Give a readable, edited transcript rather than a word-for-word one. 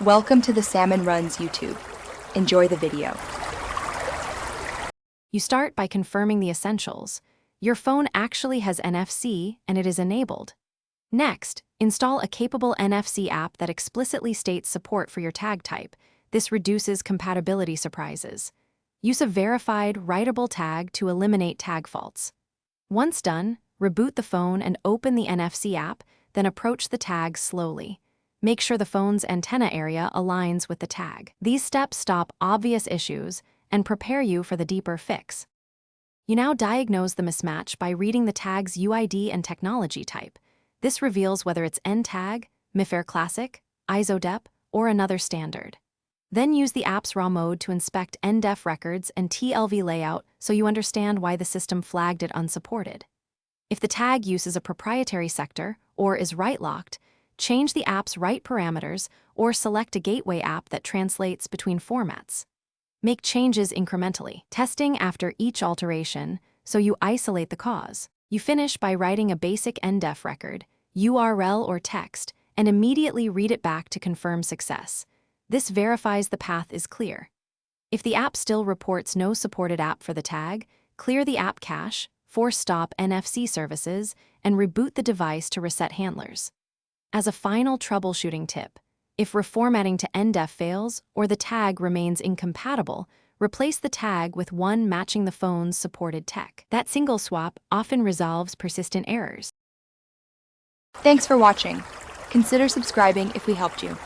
Welcome to the Salmon Runs YouTube. Enjoy the video. You start by confirming the essentials. Your phone actually has NFC and it is enabled. Next, install a capable NFC app that explicitly states support for your tag type. This reduces compatibility surprises. Use a verified, writable tag to eliminate tag faults. Once done, reboot the phone and open the NFC app, then approach the tag slowly. Make sure the phone's antenna area aligns with the tag. These steps stop obvious issues and prepare you for the deeper fix. You now diagnose the mismatch by reading the tag's UID and technology type. This reveals whether it's N-Tag, MIFARE Classic, ISO-DEP, or another standard. Then use the app's raw mode to inspect NDEF records and TLV layout so you understand why the system flagged it unsupported. If the tag uses a proprietary sector or is write-locked, change the app's write parameters or select a gateway app that translates between formats. Make changes incrementally, testing after each alteration so you isolate the cause. You finish by writing a basic NDEF record, URL or text, and immediately read it back to confirm success. This verifies the path is clear. If the app still reports no supported app for the tag, clear the app cache, force stop NFC services, and reboot the device to reset handlers. As a final troubleshooting tip, if reformatting to NDEF fails or the tag remains incompatible, replace the tag with one matching the phone's supported tech. That single swap often resolves persistent errors. Thanks for watching. Consider subscribing if we helped you.